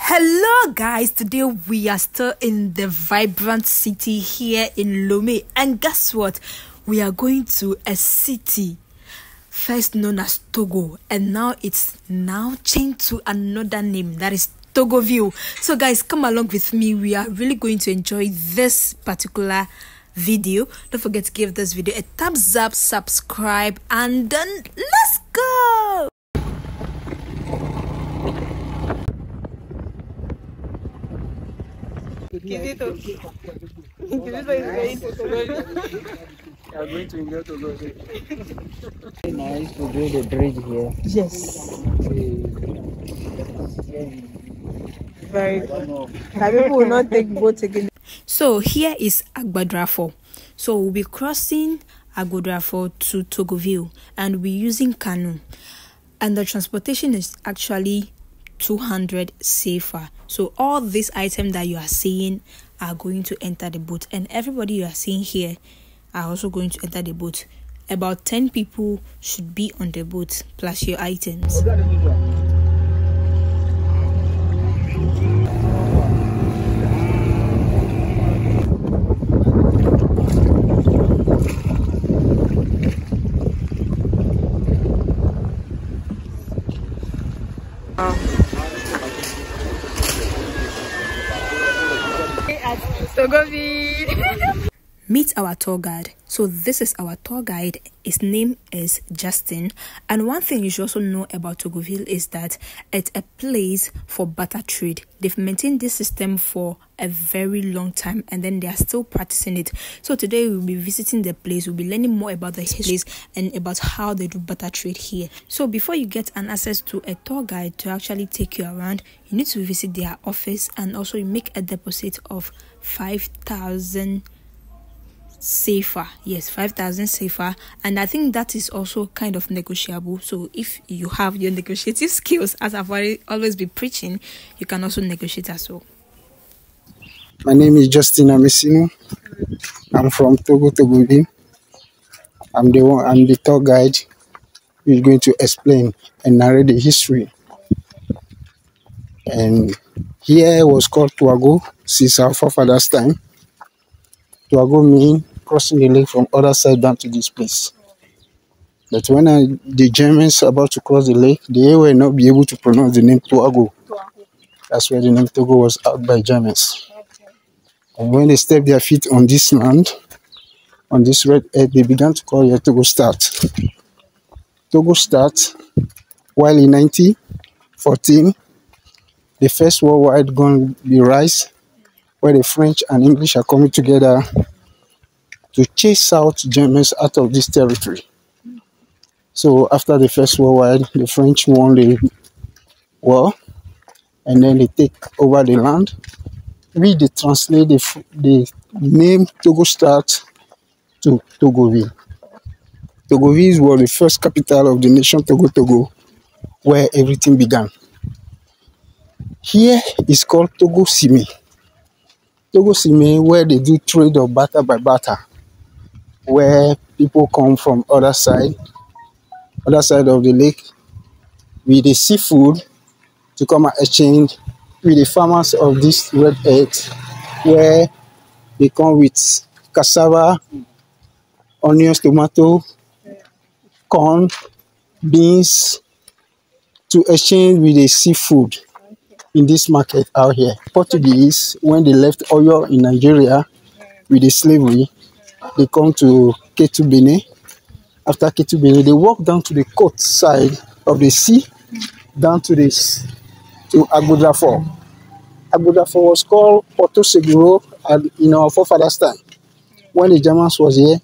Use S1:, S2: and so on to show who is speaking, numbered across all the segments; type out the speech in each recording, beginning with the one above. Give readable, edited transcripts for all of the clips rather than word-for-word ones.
S1: Hello guys, today we are still in the vibrant city here in Lomé, and guess what, we are going to a city first known as Togo, and now it's changed to another name, that is Togoville. So guys, come along with me, we are really going to enjoy this particular video. Don't forget to give this video a thumbs up, subscribe, and then let's go.
S2: I'm going to enjoy Togo. Very nice to do the bridge here.
S1: Yes.
S3: Very good. People will not take boats again.
S1: So here is Agbodrafo. So we'll be crossing Agbodrafo to Togoville, and we're using canoe. And the transportation is actually 200 CFA. So all these items that you are seeing are going to enter the boat, and everybody you are seeing here are also going to enter the boat. About 10 people should be on the boat plus your items. Meet our tour guide. So this is our tour guide. His name is Justin. And one thing you should also know about Togoville is that it's a place for barter trade. They've maintained this system for a very long time, and then they are still practicing it. So today we'll be visiting the place. We'll be learning more about the place and about how they do barter trade here. So before you get an access to a tour guide to actually take you around, you need to visit their office, and also you make a deposit of 5,000 CFA. Yes, 5,000 CFA, and I think that is also kind of negotiable. So if you have your negotiative skills, as I've always been preaching, you can also negotiate as well.
S4: My name is Justin Amesino. I'm from Togoville. I'm the tour guide who is going to explain and narrate the history. And here was called Touago since our forefathers' time. Touago means crossing the lake from other side down to this place. But when the Germans are about to cross the lake, they will not be able to pronounce the name Touago. That's where the name Togo was out by Germans. And when they stepped their feet on this land, on this red earth, they began to call it Togo Start. Togo Start, while in 1914, the First World War had gone the rise, where the French and English are coming together to chase out Germans out of this territory. So after the First World War, the French won the war, and then they take over the land. They translate the name Togo Start to Togoville. Togoville was the first capital of the nation Togo, where everything began. Here is called Togo Sime. Togo Sime, where they do trade of barter by barter, where people come from other side of the lake with the seafood to come and exchange with the farmers of this red earth, where they come with cassava, onions, tomato, corn, beans, to exchange with the seafood in this market out here. Portuguese, when they left Oyo in Nigeria with the slavery, they come to Ketu Bene. After Ketu Bene, they walk down to the coast side of the sea, down to Agbodrafo. Agbodrafo was called Porto Seguro in our forefathers' time. When the Germans was here,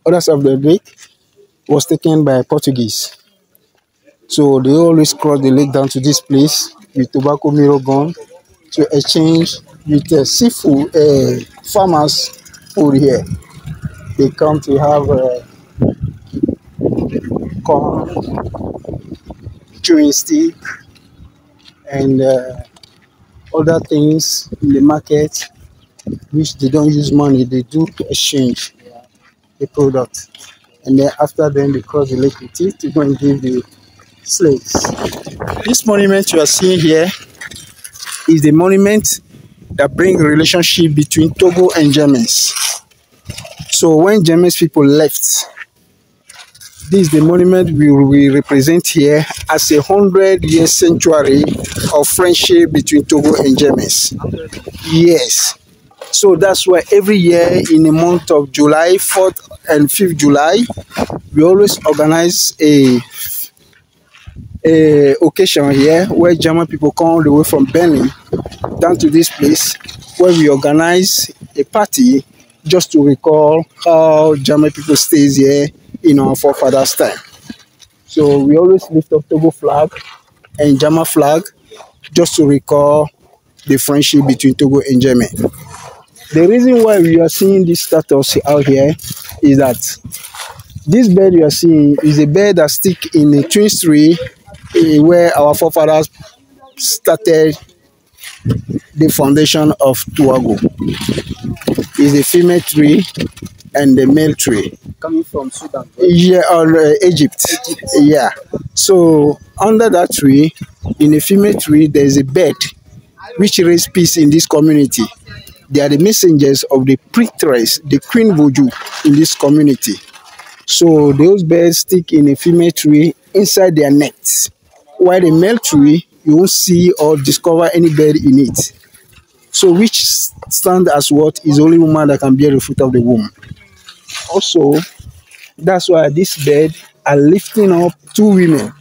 S4: other side of the lake was taken by Portuguese. So they always cross the lake down to this place with tobacco mirror gun to exchange with seafood farmers food here. They come to have corn, chewing stick, and other things in the market which they don't use money. They do exchange the product, and then after then they cross the lake with it to go and give the slaves. This monument you are seeing here is the monument that brings relationship between Togo and Germans. So when Germans people left, this is the monument we represent here as a 100-year sanctuary of friendship between Togo and Germans. Yes. So that's why every year in the month of July, 4th and 5th July, we always organize a occasion here where German people come all the way from Berlin down to this place where we organize a party just to recall how German people stays here in our forefathers' time. So we always lift up Togo flag and German flag just to recall the friendship between Togo and Germany. The reason why we are seeing this status out here is that this bed you are seeing is a bed that sticks in a twin tree where our forefathers started the foundation of Togo. It's a female tree and a male tree.
S2: Coming from Sudan.
S4: Yeah, or Egypt. Yeah. So under that tree, in a female tree, there is a bed which raises peace in this community. They are the messengers of the priestess, the Queen Voodoo in this community. So those birds stick in a female tree inside their nets, while the male tree, you won't see or discover any bird in it. So which stand as what is only woman that can bear the fruit of the womb. Also, that's why this bird are lifting up two women,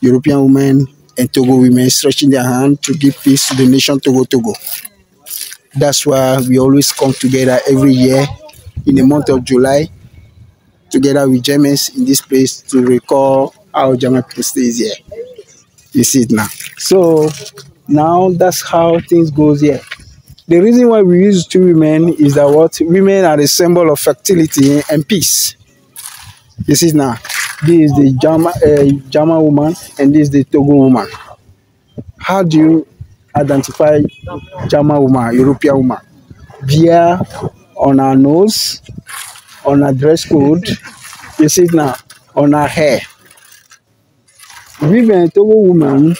S4: European women and Togo women, stretching their hand to give peace to the nation Togo. That's why we always come together every year in the month of July, together with Germans in this place to recall how German people stays here. You see it now. So now that's how things goes here. The reason why we use two women is that what women are the symbol of fertility and peace. You see it now. This is the German woman and this is the Togo woman. How do you identify German woman, European woman? Via on our nose, on our dress code, you see it now, on our hair. Women, Togo women,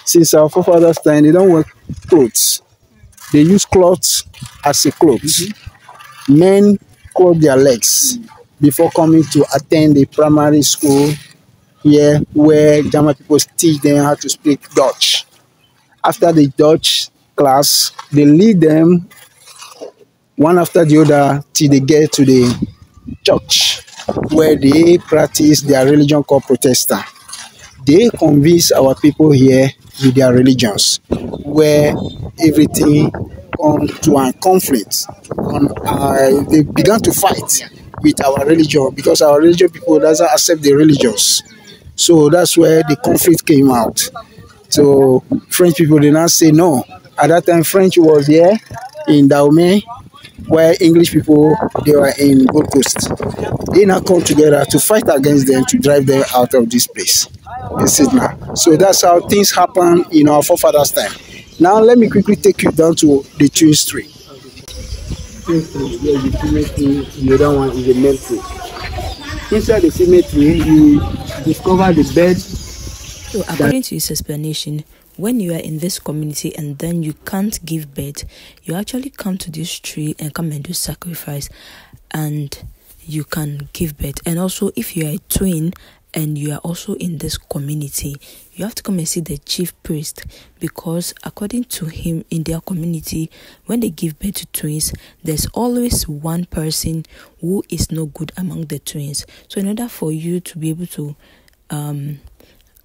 S4: since our forefathers' time, they don't wear clothes. They use clothes as a clothes. Men clothe their legs before coming to attend the primary school here where German people teach them how to speak Dutch. After the Dutch class, they lead them one after the other till they get to the church where they practice their religion called Protestant. They convince our people here with their religions, where everything comes to a conflict. They began to fight with our religion because our religion people doesn't accept the religions. So that's where the conflict came out. So French people did not say no. At that time, French was here in Dahomey, where English people, they were in Gold Coast. They now come together to fight against them, to drive them out of this place. You see now. So that's how things happen in our forefathers' time. Now let me quickly take you down to the twin tree. Twin tree, here is the female tree, the other one is the male tree. Inside the female tree, you discover the bed.
S1: So according to his explanation, when you are in this community and then you can't give birth, you actually come to this tree and come and do sacrifice and you can give birth. And also if you are a twin and you are also in this community, you have to come and see the chief priest, because according to him, in their community, when they give birth to twins, there's always one person who is no good among the twins. So in order for you to be able to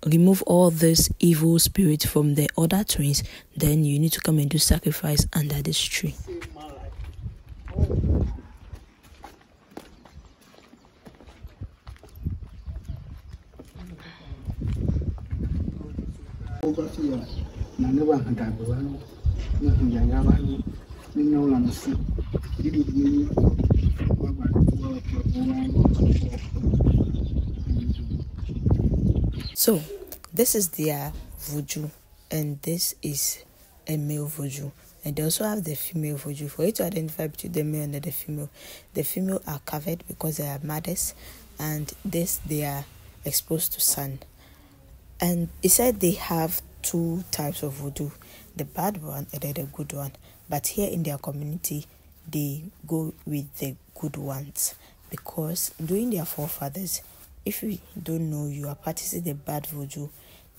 S1: remove all this evil spirit from the other twins, then you need to come and do sacrifice under this tree. So this is their voodoo, and this is a male voodoo, and they also have the female voodoo. For you to identify between the male and the female are covered because they are mothers, and this they are exposed to sun. And it said they have two types of voodoo, the bad one and then the good one. But here in their community, they go with the good ones, because during their forefathers, if you don't know you are practicing the bad voodoo,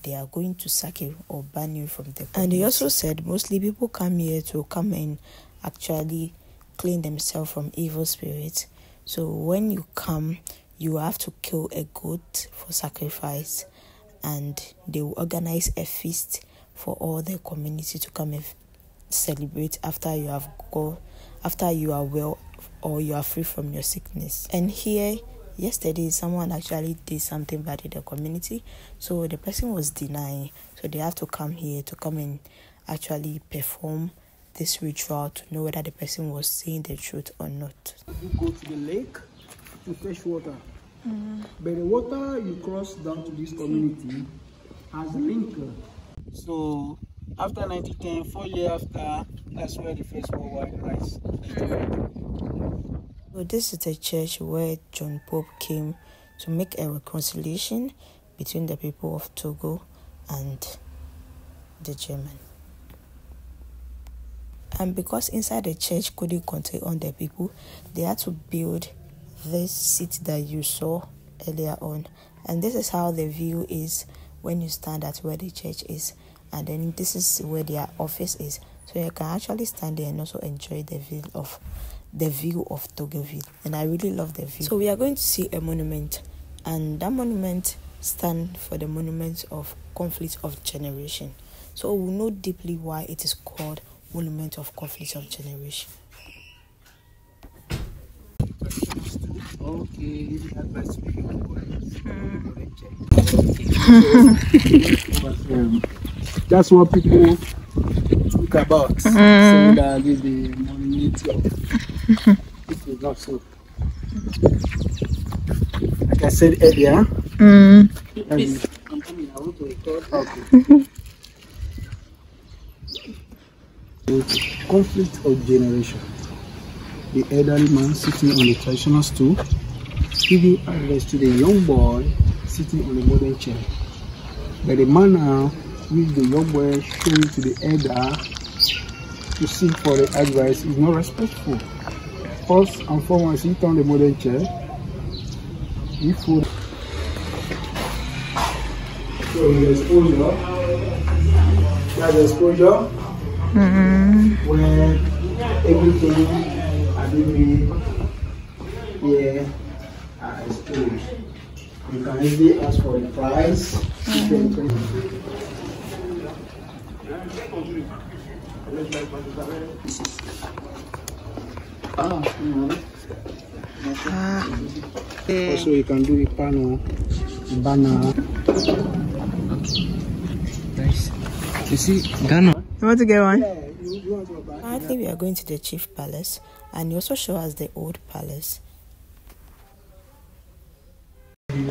S1: they are going to sack you or ban you from the community. And they also said mostly people come here to come and actually clean themselves from evil spirits. So when you come, you have to kill a goat for sacrifice, and they will organize a feast for all the community to come and celebrate after you are well or you are free from your sickness. And here, yesterday, someone actually did something bad in the community, so the person was denying. So they have to come here to come and actually perform this ritual to know whether the person was saying the truth or not.
S2: You go to the lake to fetch water. But the water you cross down to this community has a link. So after 1910, 4 years after, that's where the first worldwide rise.
S1: So this is the church where John Pope came to make a reconciliation between the people of Togo and the German. And because inside the church couldn't contain all the people, they had to build this seat that you saw earlier on. And this is how the view is when you stand at where the church is. And then this is where their office is. So you can actually stand there and also enjoy the view of Togoville. And I really love the view. So we are going to see a monument, and that monument stands for the monument of conflict of generation. So we'll know deeply why it is called monument of conflict of generation.
S2: Okay, advice to the that's what people talk about. Saying that this is the monument of it is not so. Like I said earlier, I want to record conflict of generation. The elderly man sitting on the traditional stool, giving advice to the young boy sitting on the modern chair. But the manner which the young boy showing to the elder to seek for the advice is not respectful. First and foremost, sit on the modern chair. If you so the exposure, that's the exposure where everything here are exposed. You can easily ask for the price. Also, you can do a panel, banner. Nice. You see, Ghana.
S3: You want to get one?
S1: I think we are going to the Chief Palace, and you also show us the old palace.
S2: You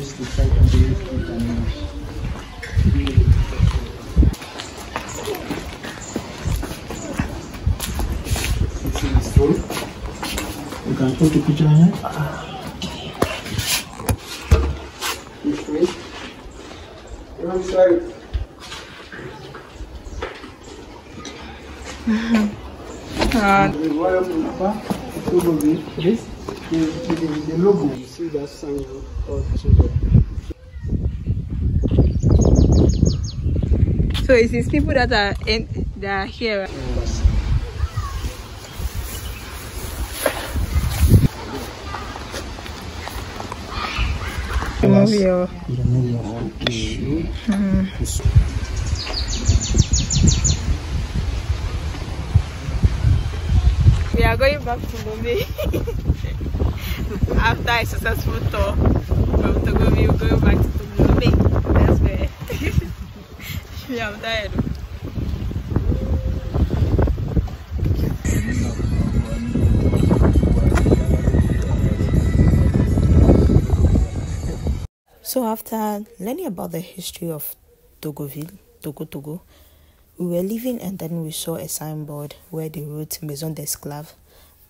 S2: can take a picture here. This way. You want to try it? This is the logo. You see that sign of
S3: So it is people that are here. Remove your
S2: shoe.
S3: We are going back to Lomé after a successful tour from Togo. We will go back to Lomé. That's where I'm tired.
S1: So after learning about the history of Togoville, Togo, we were leaving and then we saw a signboard where they wrote Maison d'Esclaves,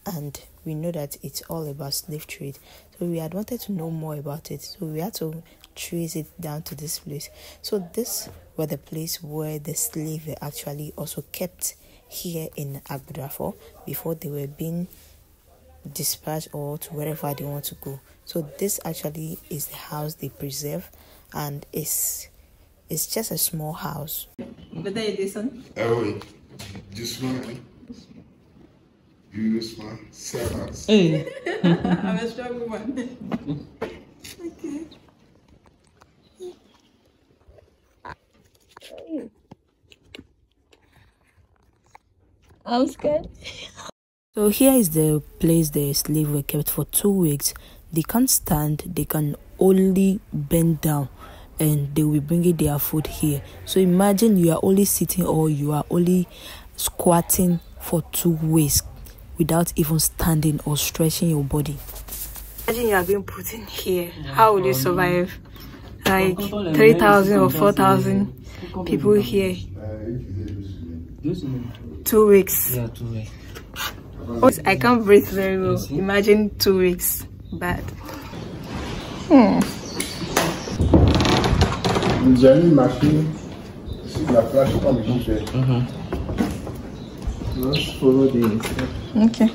S1: and we know that it's all about slave trade. So we had wanted to know more about it, so we had to trace it down to this place. So this were the place where the slaves were actually also kept here in Agboudafo before they were being dispatched or to wherever they want to go. So this actually is the house they preserve, and it's just a small house.
S3: But then this one.
S5: Ah oui, doucement. Doucement, ça passe.
S3: I'm a strong woman. Okay. I'm scared.
S1: So here is the place the slaves were kept for 2 weeks. They can't stand, they can only bend down, and they will bring their food here. So imagine you are only sitting or you are only squatting for 2 weeks without even standing or stretching your body. Imagine you are being put in here. How will you survive? Like 3,000 or 4,000 people here. 2 weeks.
S6: Yeah, 2 weeks.
S1: I can't breathe very well. Imagine 2 weeks. Bad.
S5: J'ai mis ma fille sur la plage comme je fais.
S2: Just follow the instructions.
S1: Okay.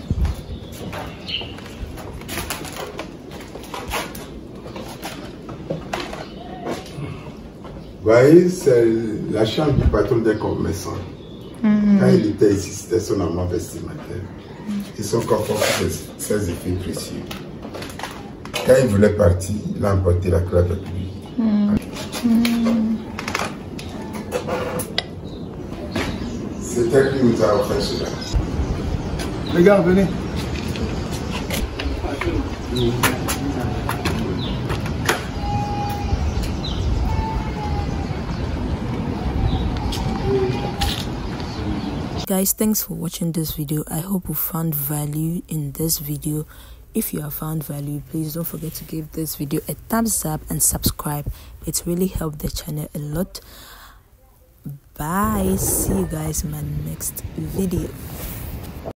S5: Vous voyez, c'est la chambre du patron des commerçants. Quand il était ici, c'était son amant vestimentaire. Ils sont confortés de ses effets précieux. Quand il voulait partir, il a emporté la clé avec lui. C'était lui qui nous a offert cela.
S2: Les gars, venez.
S1: Guys, thanks for watching this video. I hope you found value in this video. If you have found value, please don't forget to give this video a thumbs up and subscribe. It really helped the channel a lot. Bye. See you guys in my next video.